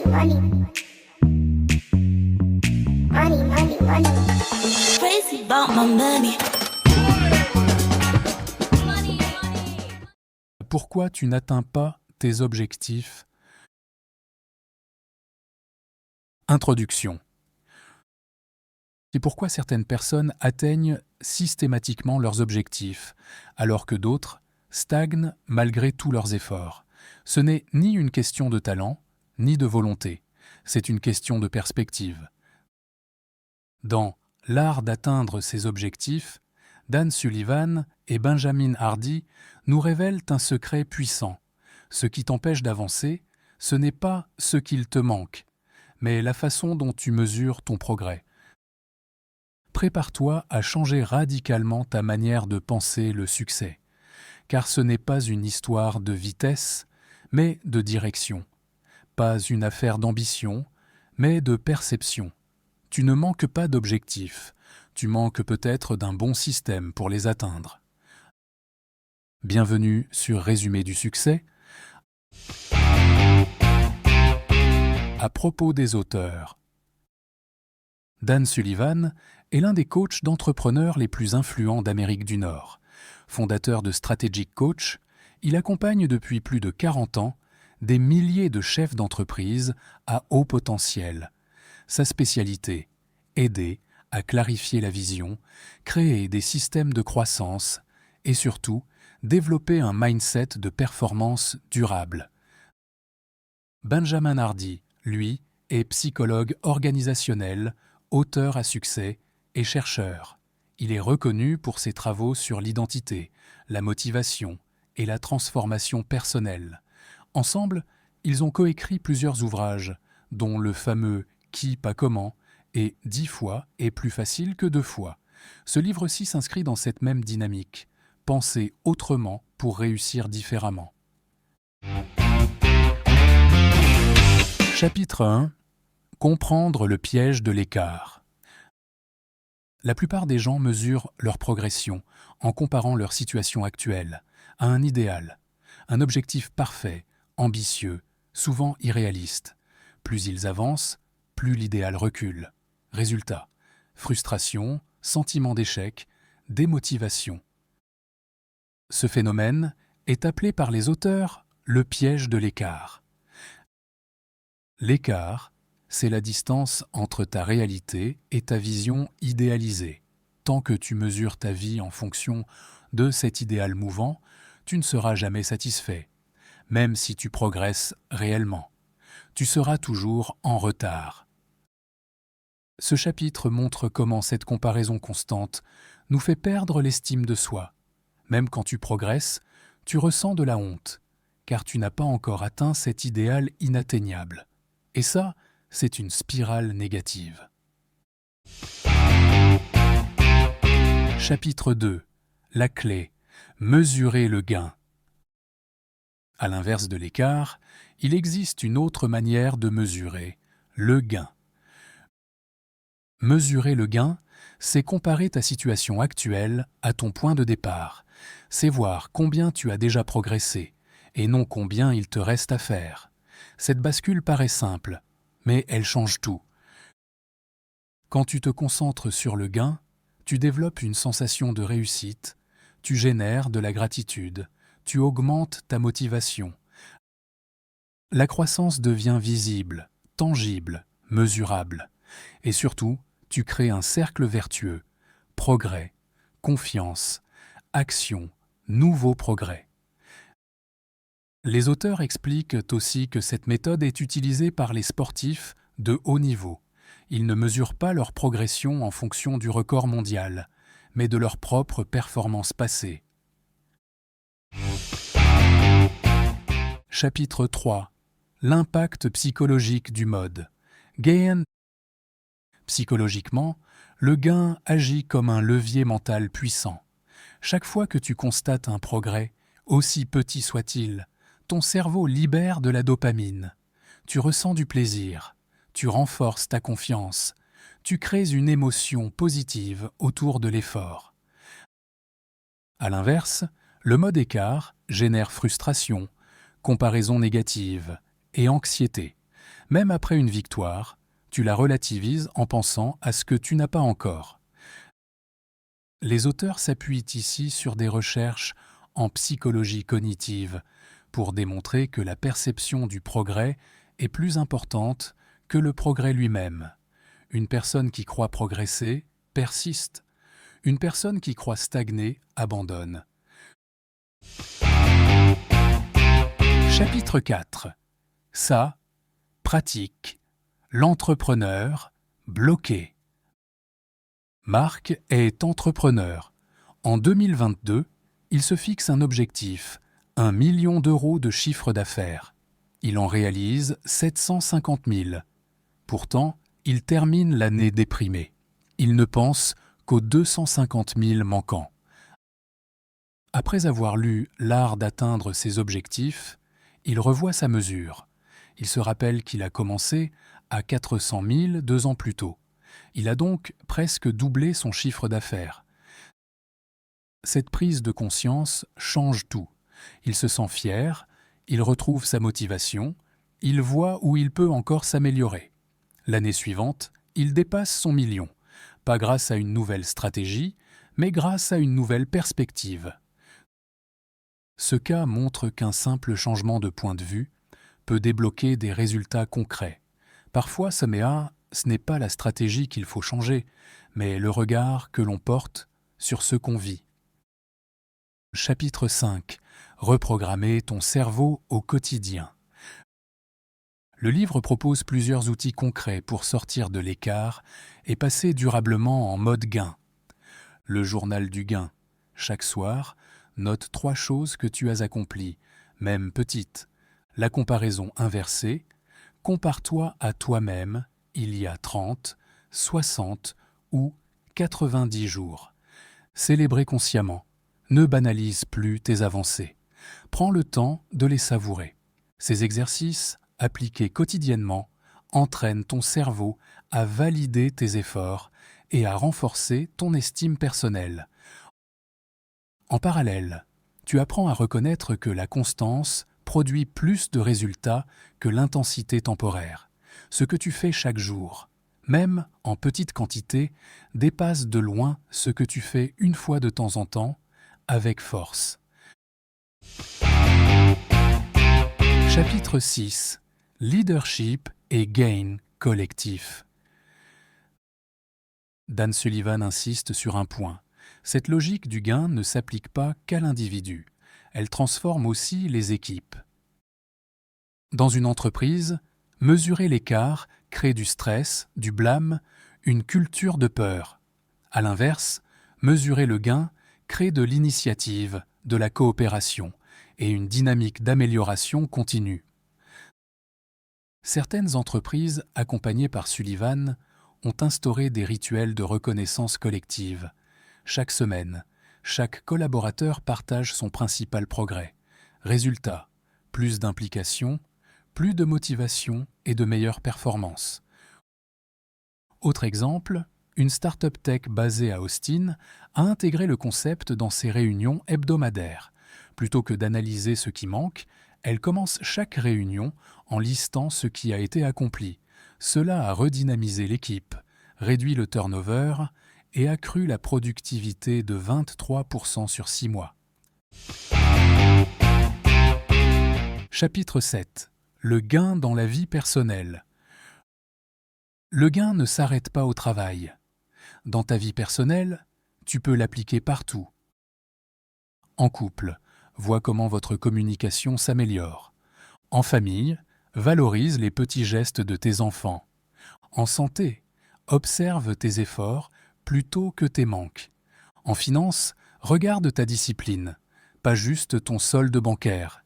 money. Money, money, money. Crazy about my money. Pourquoi tu n'atteins pas tes objectifs? Introduction. C'est pourquoi certaines personnes atteignent systématiquement leurs objectifs, alors que d'autres stagnent malgré tous leurs efforts. Ce n'est ni une question de talent, ni de volonté, c'est une question de perspective. Dans L'art d'atteindre ses objectifs, Dan Sullivan et Benjamin Hardy nous révèlent un secret puissant. Ce qui t'empêche d'avancer, ce n'est pas ce qu'il te manque, mais la façon dont tu mesures ton progrès. Prépare-toi à changer radicalement ta manière de penser le succès, car ce n'est pas une histoire de vitesse, mais de direction. Pas une affaire d'ambition, mais de perception. Tu ne manques pas d'objectifs, tu manques peut-être d'un bon système pour les atteindre. Bienvenue sur Résumé du succès. À propos des auteurs, Dan Sullivan est l'un des coachs d'entrepreneurs les plus influents d'Amérique du Nord. Fondateur de Strategic Coach, il accompagne depuis plus de 40 ans des milliers de chefs d'entreprise à haut potentiel. Sa spécialité, aider à clarifier la vision, créer des systèmes de croissance et surtout développer un mindset de performance durable. Benjamin Hardy, lui, est psychologue organisationnel, auteur à succès et chercheur. Il est reconnu pour ses travaux sur l'identité, la motivation et la transformation personnelle. Ensemble, ils ont coécrit plusieurs ouvrages, dont le fameux « Qui, pas comment » et « 10 fois est plus facile que 2 fois ». Ce livre-ci s'inscrit dans cette même dynamique. Penser autrement pour réussir différemment. Chapitre 1. Comprendre le piège de l'écart. La plupart des gens mesurent leur progression en comparant leur situation actuelle à un idéal, un objectif parfait, ambitieux, souvent irréaliste. Plus ils avancent, plus l'idéal recule. Résultat, frustration, sentiment d'échec, démotivation. Ce phénomène est appelé par les auteurs le piège de l'écart. L'écart, c'est la distance entre ta réalité et ta vision idéalisée. Tant que tu mesures ta vie en fonction de cet idéal mouvant, tu ne seras jamais satisfait, même si tu progresses réellement. Tu seras toujours en retard. Ce chapitre montre comment cette comparaison constante nous fait perdre l'estime de soi. Même quand tu progresses, tu ressens de la honte, car tu n'as pas encore atteint cet idéal inatteignable. Et ça, c'est une spirale négative. Chapitre 2. La clé. Mesurer le gain. À l'inverse de l'écart, il existe une autre manière de mesurer, le gain. Mesurer le gain, c'est comparer ta situation actuelle à ton point de départ. C'est voir combien tu as déjà progressé, et non combien il te reste à faire. Cette bascule paraît simple, mais elle change tout. Quand tu te concentres sur le gain, tu développes une sensation de réussite, tu génères de la gratitude, tu augmentes ta motivation. La croissance devient visible, tangible, mesurable. Et surtout, tu crées un cercle vertueux, progrès, confiance, action, nouveau progrès. Les auteurs expliquent aussi que cette méthode est utilisée par les sportifs de haut niveau. Ils ne mesurent pas leur progression en fonction du record mondial, mais de leur propre performance passée. Chapitre 3. L'impact psychologique du mode. Gain. Psychologiquement, le gain agit comme un levier mental puissant. Chaque fois que tu constates un progrès, aussi petit soit-il, ton cerveau libère de la dopamine. Tu ressens du plaisir, tu renforces ta confiance, tu crées une émotion positive autour de l'effort. À l'inverse, le mode écart génère frustration, comparaison négative et anxiété. Même après une victoire, tu la relativises en pensant à ce que tu n'as pas encore. Les auteurs s'appuient ici sur des recherches en psychologie cognitive pour démontrer que la perception du progrès est plus importante que le progrès lui-même. Une personne qui croit progresser persiste. Une personne qui croit stagner abandonne. Chapitre 4. Ça, pratique. L'entrepreneur bloqué. Marc est entrepreneur. En 2022, il se fixe un objectif, 1 million d'euros de chiffre d'affaires. Il en réalise 750 000. Pourtant, il termine l'année déprimé. Il ne pense qu'aux 250 000 manquants. Après avoir lu L'art d'atteindre ses objectifs, il revoit sa mesure. Il se rappelle qu'il a commencé à 400 000 2 ans plus tôt. Il a donc presque doublé son chiffre d'affaires. Cette prise de conscience change tout. Il se sent fier, il retrouve sa motivation, il voit où il peut encore s'améliorer. L'année suivante, il dépasse son million, pas grâce à une nouvelle stratégie, mais grâce à une nouvelle perspective. Ce cas montre qu'un simple changement de point de vue peut débloquer des résultats concrets. Parfois, ce n'est pas la stratégie qu'il faut changer, mais le regard que l'on porte sur ce qu'on vit. Chapitre 5. Reprogrammer ton cerveau au quotidien. Le livre propose plusieurs outils concrets pour sortir de l'écart et passer durablement en mode gain. Le journal du gain. Chaque soir, note 3 choses que tu as accomplies, même petites. La comparaison inversée. Compare-toi à toi-même il y a 30, 60 ou 90 jours. Célébrer consciemment. Ne banalise plus tes avancées. Prends le temps de les savourer. Ces exercices, appliqués quotidiennement, entraînent ton cerveau à valider tes efforts et à renforcer ton estime personnelle. En parallèle, tu apprends à reconnaître que la constance produit plus de résultats que l'intensité temporaire. Ce que tu fais chaque jour, même en petite quantité, dépasse de loin ce que tu fais une fois de temps en temps, avec force. Chapitre 6. Leadership et gain collectif. Dan Sullivan insiste sur un point. Cette logique du gain ne s'applique pas qu'à l'individu. Elle transforme aussi les équipes. Dans une entreprise, mesurer l'écart crée du stress, du blâme, une culture de peur. À l'inverse, mesurer le gain crée de l'initiative, de la coopération et une dynamique d'amélioration continue. Certaines entreprises, accompagnées par Sullivan, ont instauré des rituels de reconnaissance collective. Chaque semaine, chaque collaborateur partage son principal progrès. Résultat, plus d'implication, plus de motivation et de meilleures performances. Autre exemple, une start-up tech basée à Austin a intégré le concept dans ses réunions hebdomadaires. Plutôt que d'analyser ce qui manque, elle commence chaque réunion en listant ce qui a été accompli. Cela a redynamisé l'équipe, réduit le turnover et accru la productivité de 23% sur 6 mois. Chapitre 7. Le gain dans la vie personnelle. Le gain ne s'arrête pas au travail. Dans ta vie personnelle, tu peux l'appliquer partout. En couple, vois comment votre communication s'améliore. En famille, valorise les petits gestes de tes enfants. En santé, observe tes efforts plutôt que tes manques. En finance, regarde ta discipline, pas juste ton solde bancaire.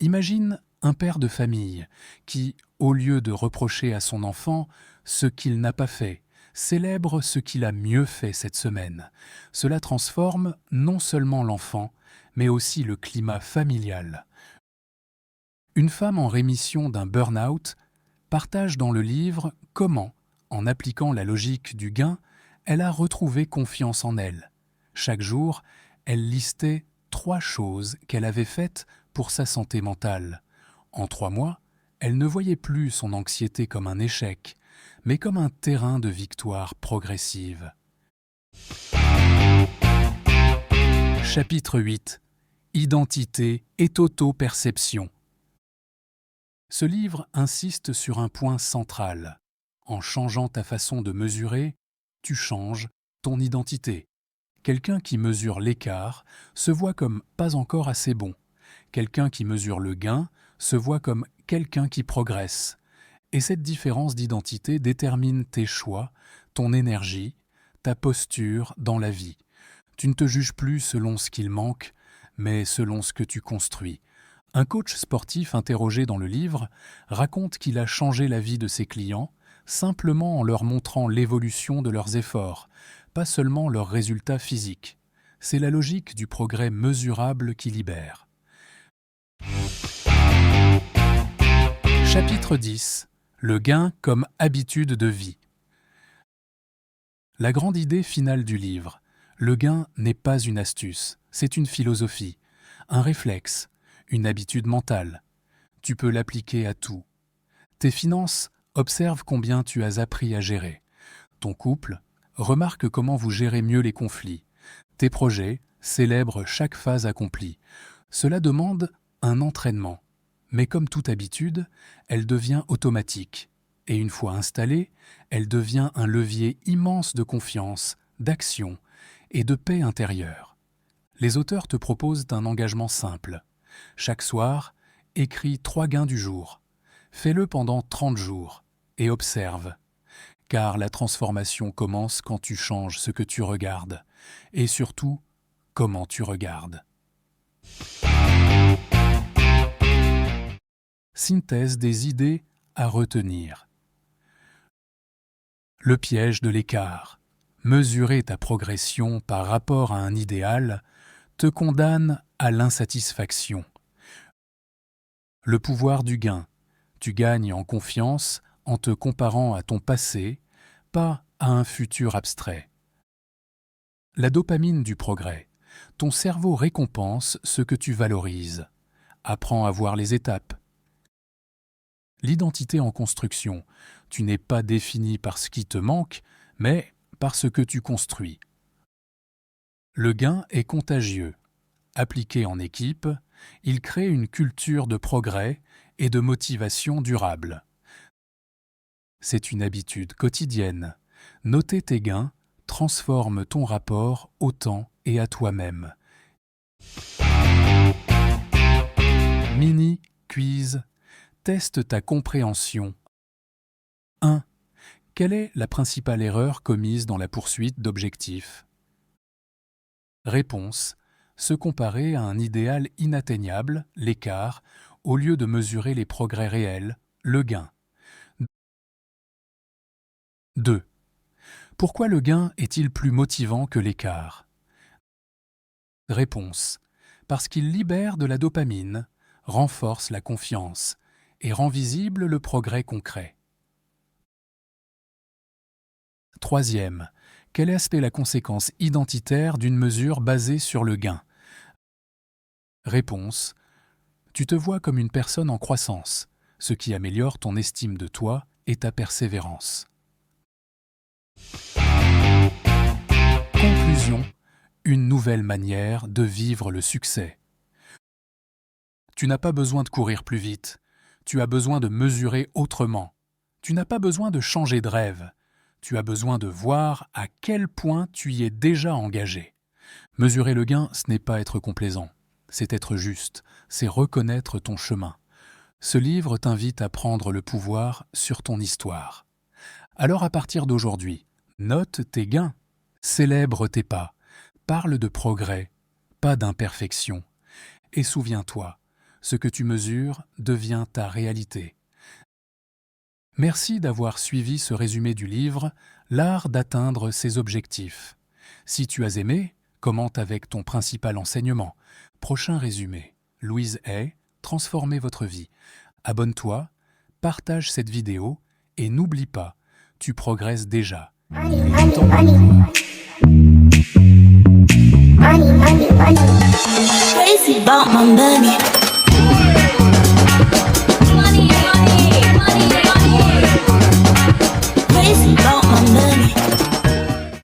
Imagine un père de famille qui, au lieu de reprocher à son enfant ce qu'il n'a pas fait, célèbre ce qu'il a mieux fait cette semaine. Cela transforme non seulement l'enfant, mais aussi le climat familial. Une femme en rémission d'un burn-out partage dans le livre comment, en appliquant la logique du gain, elle a retrouvé confiance en elle. Chaque jour, elle listait 3 choses qu'elle avait faites pour sa santé mentale. En 3 mois, Elle ne voyait plus son anxiété comme un échec, mais comme un terrain de victoire progressive. Chapitre 8. Identité et auto-perception. Ce livre insiste sur un point central. En changeant ta façon de mesurer, tu changes ton identité. Quelqu'un qui mesure l'écart se voit comme pas encore assez bon. Quelqu'un qui mesure le gain se voit comme quelqu'un qui progresse. Et cette différence d'identité détermine tes choix, ton énergie, ta posture dans la vie. Tu ne te juges plus selon ce qu'il manque, mais selon ce que tu construis. Un coach sportif interrogé dans le livre raconte qu'il a changé la vie de ses clients simplement en leur montrant l'évolution de leurs efforts, pas seulement leurs résultats physiques. C'est la logique du progrès mesurable qui libère. Chapitre 10. Le gain comme habitude de vie. La grande idée finale du livre. Le gain n'est pas une astuce, c'est une philosophie, un réflexe, une habitude mentale. Tu peux l'appliquer à tout. Tes finances, observe combien tu as appris à gérer. Ton couple, remarque comment vous gérez mieux les conflits. Tes projets, célèbre chaque phase accomplie. Cela demande un entraînement. Mais comme toute habitude, elle devient automatique. Et une fois installée, elle devient un levier immense de confiance, d'action et de paix intérieure. Les auteurs te proposent un engagement simple. Chaque soir, écris 3 gains du jour. Fais-le pendant 30 jours et observe. Car la transformation commence quand tu changes ce que tu regardes. Et surtout, comment tu regardes. Synthèse des idées à retenir. Le piège de l'écart. Mesurer ta progression par rapport à un idéal te condamne à l'insatisfaction. Le pouvoir du gain. Tu gagnes en confiance en te comparant à ton passé, pas à un futur abstrait. La dopamine du progrès. Ton cerveau récompense ce que tu valorises. Apprends à voir les étapes. L'identité en construction. Tu n'es pas défini par ce qui te manque, mais par ce que tu construis. Le gain est contagieux. Appliqué en équipe, il crée une culture de progrès et de motivation durable. C'est une habitude quotidienne. Noter tes gains transforme ton rapport au temps et à toi-même. Mini quiz. Teste ta compréhension. 1. Quelle est la principale erreur commise dans la poursuite d'objectifs? Réponse. Se comparer à un idéal inatteignable, l'écart, au lieu de mesurer les progrès réels, le gain. 2. Pourquoi le gain est-il plus motivant que l'écart? Réponse. Parce qu'il libère de la dopamine, renforce la confiance et rend visible le progrès concret. 3. Quel aspect est la conséquence identitaire d'une mesure basée sur le gain? Réponse. Tu te vois comme une personne en croissance, ce qui améliore ton estime de toi et ta persévérance. Conclusion. Une nouvelle manière de vivre le succès. Tu n'as pas besoin de courir plus vite. Tu as besoin de mesurer autrement. Tu n'as pas besoin de changer de rêve. Tu as besoin de voir à quel point tu y es déjà engagé. Mesurer le gain, ce n'est pas être complaisant. C'est être juste. C'est reconnaître ton chemin. Ce livre t'invite à prendre le pouvoir sur ton histoire. Alors à partir d'aujourd'hui, note tes gains. Célèbre tes pas. Parle de progrès, pas d'imperfection. Et souviens-toi, ce que tu mesures devient ta réalité. Merci d'avoir suivi ce résumé du livre « L'art d'atteindre ses objectifs ». Si tu as aimé, commente avec ton principal enseignement. Prochain résumé. Louise Hay, transformez votre vie. Abonne-toi, partage cette vidéo et n'oublie pas, tu progresses déjà. Crazy about my money.